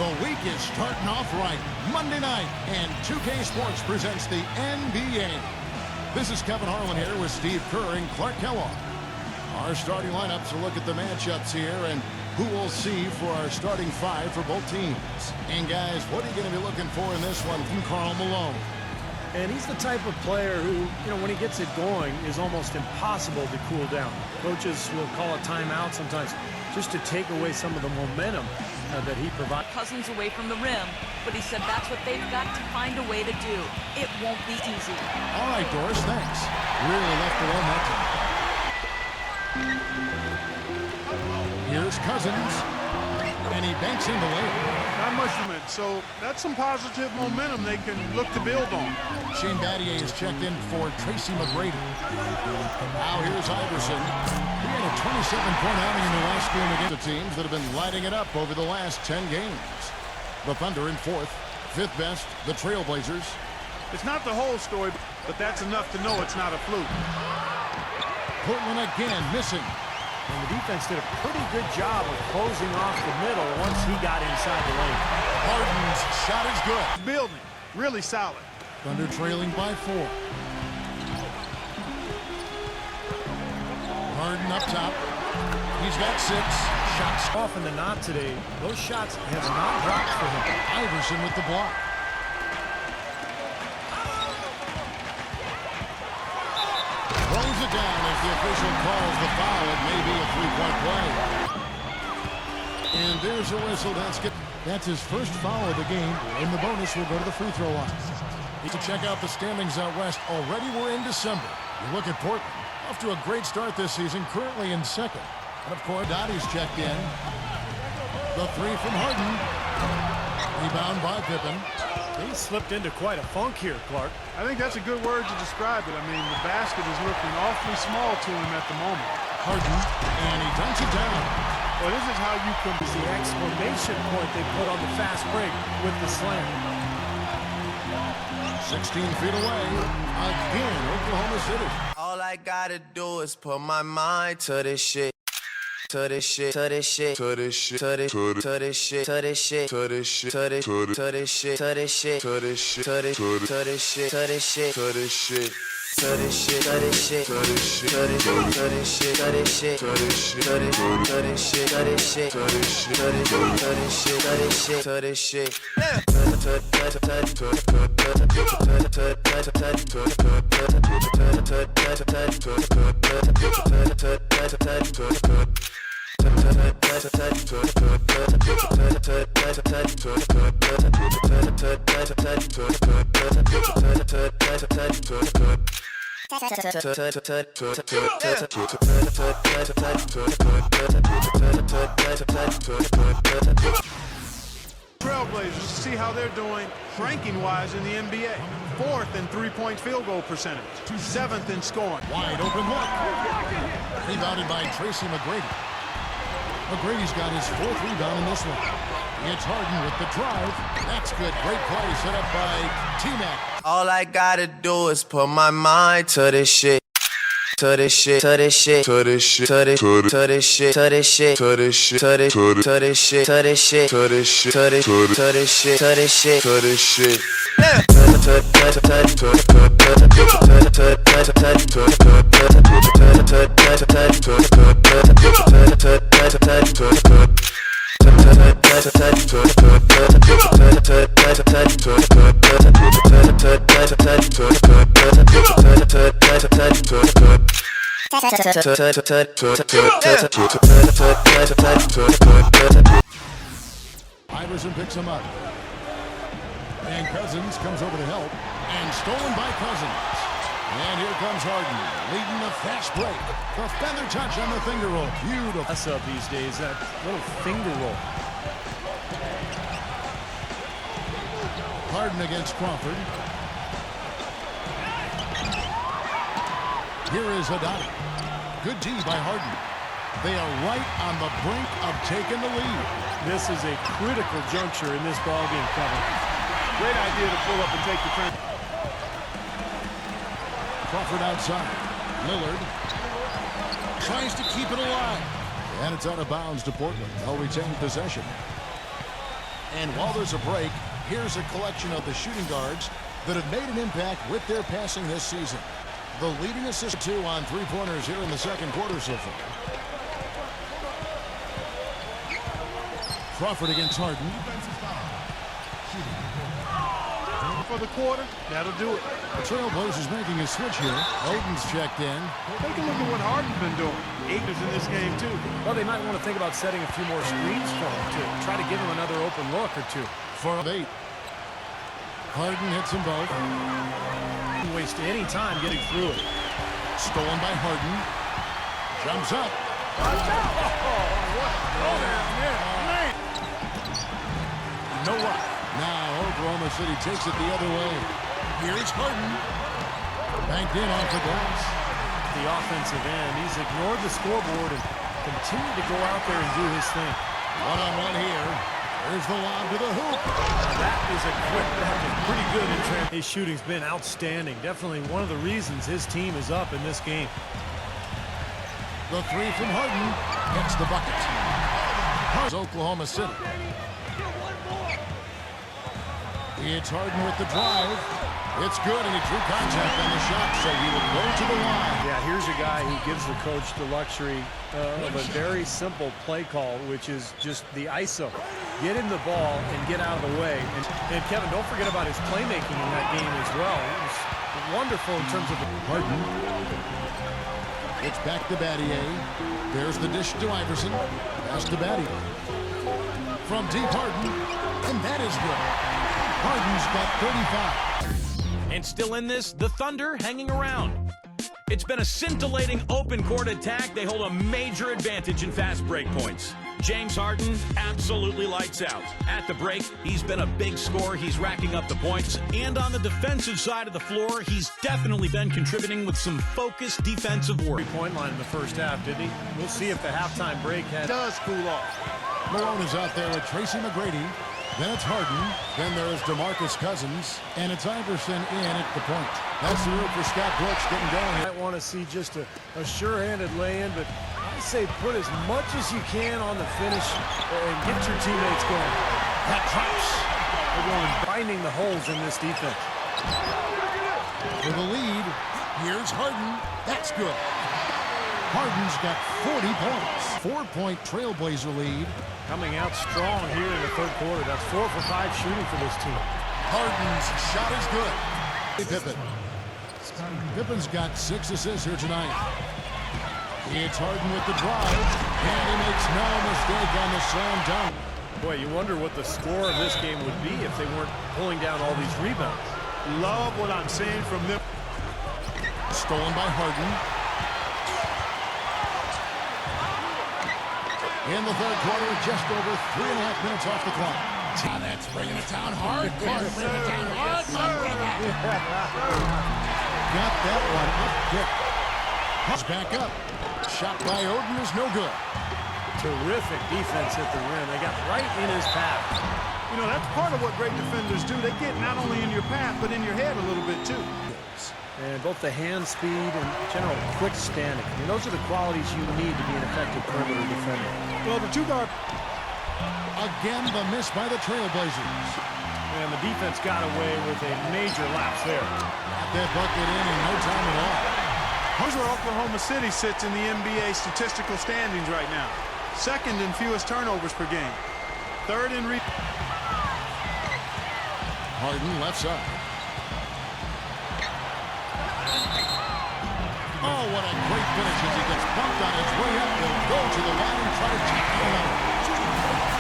The week is starting off right. Monday night, and 2K Sports presents the NBA. This is Kevin Harlan here with Steve Kerr and Clark Kellogg. Our starting lineups will look at the matchups here and who we'll see for our starting five for both teams. And guys, what are you going to be looking for in this one from Karl Malone? And he's the type of player who, when he gets it going, is almost impossible to cool down. Coaches will call a timeout sometimes just to take away some of the momentum that he provides. Cousins away from the rim, but he said that's what they've got to find a way to do. It won't be easy. All right, Doris, thanks. Really left it on that time. Here's Cousins, and he banks in the layup. Not much movement, so that's some positive momentum they can look to build on. Shane Battier is checked in for Tracy McGrady. Now here's Iverson. He had a 27-point outing in the last game against the teams that have been lighting it up over the last 10 games. The Thunder in fourth, fifth best, the Trailblazers. It's not the whole story, but that's enough to know it's not a fluke. Portland again missing. And the defense did a pretty good job of closing off the middle once he got inside the lane. Harden's shot is good. Building, really solid. Thunder trailing by 4. Harden up top. He's got 6. Shots Often than not today, those shots have not dropped for him. Iverson with the block. Throws it down as the official calls the foul. It may be a three-point play. And there's a whistle. That's his first foul of the game. And the bonus will go to the free throw line. Need to check out the standings out west. Already we're in December. You look at Portland. Off to a great start this season. Currently in second. And of course, Dottie's checked in. The three from Harden. Rebound by Pippen. He slipped into quite a funk here, Clark. I think that's a good word to describe it. I mean, the basket is looking awfully small to him at the moment. Harden, and he dunks it down. Well, this is how you can It's the exclamation point they put on the fast break with the slam. 16 feet away. Again, Oklahoma City. All I gotta do is put my mind to this shit. To this shit, to this shit, to this shit, to this shit, to this shit, to this shit, to this shit, to this shit, to this shit, to this shit, to this shit, to this shit, to this shit, to this shit. To this shit, to this shit, to this shit, to this shit, to this shit, to this shit, to this shit, to this shit, to this shit, to this shit, to this shit, to this shit, Trailblazers, see how they're doing ranking-wise in the NBA. 4th in three-point field goal percentage. 7th in scoring. Wide open look. Rebounded by Tracy McGrady. McGrady's got his 4th rebound in this one. It's Harden with the drive. That's good. Great play set up by T-Mac. all I gotta do is put my mind to this shit. To this shit, to this shit, to this shit, to this shit, to this shit, to this shit, to this shit, to this shit, to this shit, to this shit, to this shit, to this shit, to this shit, to this shit. Iverson picks him up. And Cousins comes over to help. And stolen by Cousins. And here comes Harden, leading the fast break. The feather touch on the finger roll. Beautiful. That's up these days, that little finger roll. Harden against Crawford. Here is Haddadi. Good D by Harden. They are right on the brink of taking the lead. This is a critical juncture in this ballgame, Kevin. Great idea to pull up and take the turn. Crawford outside. Lillard tries to keep it alive. And it's out of bounds to Portland. They'll retain possession. And while there's a break, here's a collection of the shooting guards that have made an impact with their passing this season. The leading assist 2 on three-pointers here in the second quarter so far. Crawford against Harden. For the quarter, that'll do it. The Trailblazers making a switch here. Harden's checked in. Take a look at what Harden's been doing. Akers in this game, too. Well, they might want to think about setting a few more screens for him to try to give him another open look or two. For 8. Harden hits them both. Didn't waste any time getting through it. Stolen by Harden. Jumps up. No luck. Now Oklahoma City takes it the other way. Here's Harden. Banked in off the glass. The offensive end. He's ignored the scoreboard and continued to go out there and do his thing. One-on-one here. There's the lob to the hoop. That is a quick bucket. Pretty good in transition. His shooting's been outstanding. Definitely one of the reasons his team is up in this game. The three from Harden gets the bucket. Here's Oklahoma City. It's Harden with the drive. It's good, and he drew contact on the shot, so he will go to the line. Yeah, here's a guy who gives the coach the luxury of a very simple play call, which is just the ISO. Get him the ball and get out of the way. And Kevin, don't forget about his playmaking in that game as well. It was wonderful in terms of Harden. It's back to Battier. There's the dish to Iverson. Pass to Battier. From deep Harden, and that is good. Harden's got 35. And still in this, the Thunder hanging around. It's been a scintillating open court attack. They hold a major advantage in fast break points. James Harden absolutely lights out. At the break, he's been a big scorer. He's racking up the points. And on the defensive side of the floor, he's definitely been contributing with some focused defensive work. three-point line in the first half, didn't he? We'll see if the halftime break Does cool off. Malone is out there with Tracy McGrady. Then it's Harden. Then there's DeMarcus Cousins. And it's Iverson in at the point. That's the route for Scott Brooks getting going here. I want to see just a sure-handed lay-in, but I say put as much as you can on the finish and get your teammates going. That drops. They're going finding the holes in this defense. For the lead, here's Harden. That's good. Harden's got 40 points. 4-point Trailblazer lead. Coming out strong here in the third quarter. That's 4 for 5 shooting for this team. Harden's shot is good. Pippen. Pippen's got 6 assists here tonight. It's Harden with the drive, and he makes no mistake on the slam dunk. Boy, you wonder what the score of this game would be if they weren't pulling down all these rebounds. Love what I'm seeing from them. Stolen by Harden. In the third quarter, just over 3.5 minutes off the clock. That's bringing it down hard. Clark, bring it down hard. Got that one up quick. Huss back up. Shot by Oden is no good. Terrific defense at the rim. They got right in his path. You know, that's part of what great defenders do. They get not only in your path, but in your head a little bit, too. And both the hand speed and general quick standing. I mean, those are the qualities you need to be an effective perimeter defender. Well, the two-guard. Again, the miss by the Trailblazers. And the defense got away with a major lapse there. Got that bucket in no time at all. Here's where Oklahoma City sits in the NBA statistical standings right now. Second in fewest turnovers per game. Third in Harden left side. Oh, what a great finish as he gets bumped on his way up. He'll go to the line and try to take another.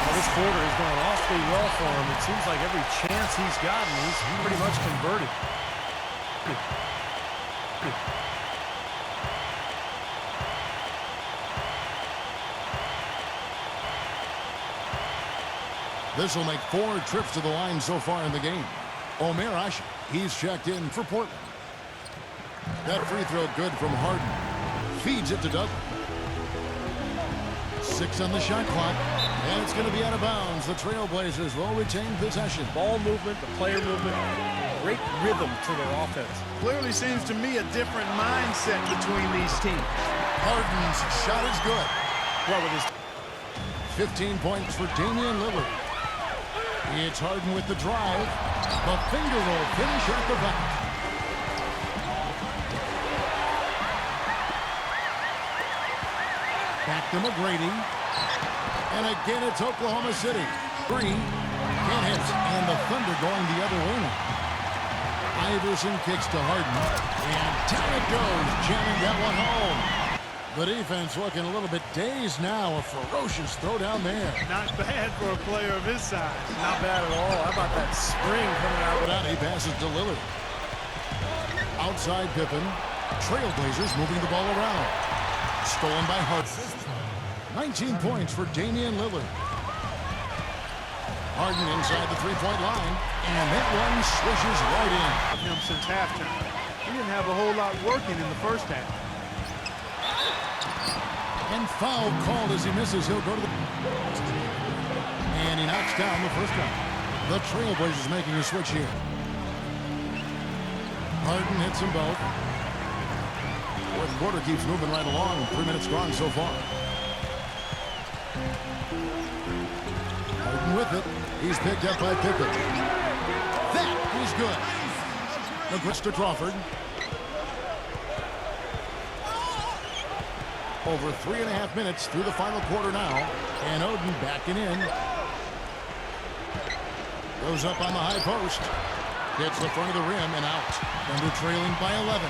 Well, this quarter has gone awfully well for him. It seems like every chance he's gotten, he's pretty much converted. This will make 4 trips to the line so far in the game. Omer Ashe, he's checked in for Portland. That free throw good from Harden. Feeds it to Douglas. 6 on the shot clock. And it's going to be out of bounds. The Trailblazers will retain possession. Ball movement, the player movement, great rhythm to their offense. Clearly seems to me a different mindset between these teams. Harden's shot is good. Well, with his 15 points for Damian Lillard. It's Harden with the drive. The finger roll finish at the back. Back to McGrady. And again, it's Oklahoma City. Three. Can't hit. And the Thunder going the other way now. Iverson kicks to Harden. And down it goes. Jamming that one home. The defense looking a little bit dazed now. A ferocious throw down there. Not bad for a player of his size. Not bad at all. How about that spring coming out? But out, he passes to Lillard. Outside Pippen. Trailblazers moving the ball around. Stolen by Harden. 19 points for Damian Lillard. Harden inside the three-point line. And that one swishes right in. Him since halftime. He didn't have a whole lot working in the first half. And foul called as he misses. He'll go to the... And he knocks down the first one. The Trailblazers making a switch here. Harden hits them both. Fourth quarter keeps moving right along. 3 minutes gone so far. Harden with it. He's picked up by Pippen. That is good. McGrady to Crawford. Over 3.5 minutes through the final quarter now. And Oden backing in. Goes up on the high post. Hits the front of the rim and out. Thunder trailing by 11.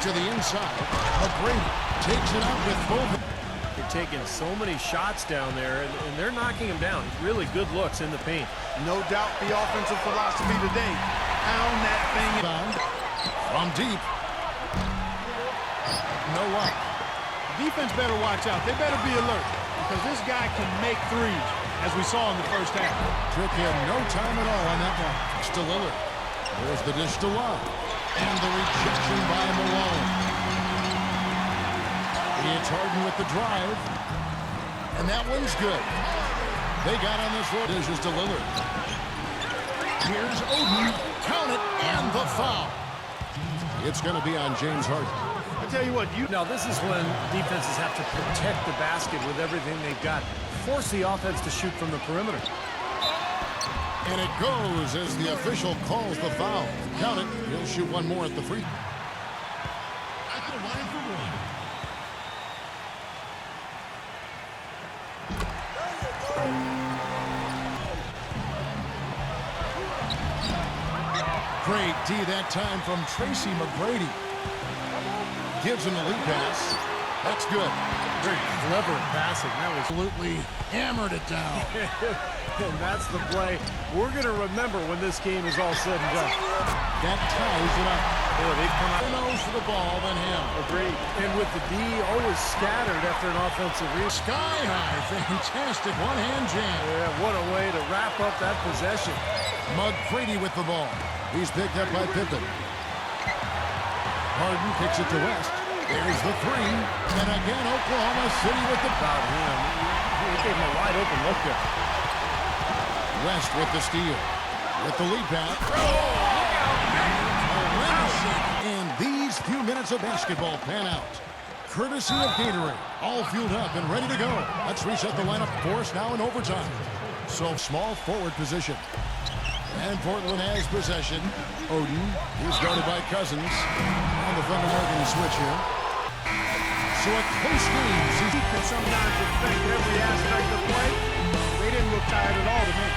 To the inside. McGrady takes it out with both. They're taking so many shots down there, and they're knocking him down. Really good looks in the paint. No doubt the offensive philosophy today. Pound that thing Down from deep. No luck. Defense better watch out. They better be alert because this guy can make threes, as we saw in the first half. Took him no time at all on that one. It's to Lillard. There's the dish to Love. And the rejection by Malone. It's Harden with the drive. And that one's good. They got on this road. Dishes to Lillard. Here's Oden. Count it. And the foul. It's going to be on James Harden. I tell you what, Now, this is when defenses have to protect the basket with everything they've got. Force the offense to shoot from the perimeter. And it goes as the official calls the foul. Count it. He'll shoot one more at the free. At the line for one. Great D that time from Tracy McGrady. Gives him the lead pass. That's good. Very clever passing. That was Absolutely hammered it down. and that's the play we're going to remember when this game is all said and done. That ties it up. Boy, they've come out. Who knows for the ball than him? Agreed. And with the D always scattered after an offensive read. Sky high. Fantastic one-hand jam. Yeah, what a way to wrap up that possession. McGrady with the ball. He's picked up by Pippen. Harden kicks it to West. There's the three. And again, Oklahoma City with the... About him. He gave him a wide open look there. West with the steal. With the lead pass. And these few minutes of basketball pan out. Courtesy of Gatorade. All fueled up and ready to go. Let's reset the lineup for us now in overtime. So small forward position. And Portland has possession. Oden, he's guarded by Cousins. And the Thunder making a switch here. So a close game. you can sometimes affect every aspect of play. They didn't look tired at all to me.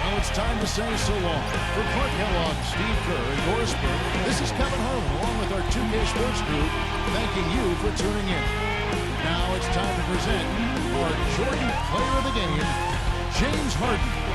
Well, it's time to say so long. For Clark Kellogg, Steve Kerr, and Doris Burke, this is Kevin Harden along with our 2K Sports group, thanking you for tuning in. Now it's time to present our Jordan Player of the Game, James Harden.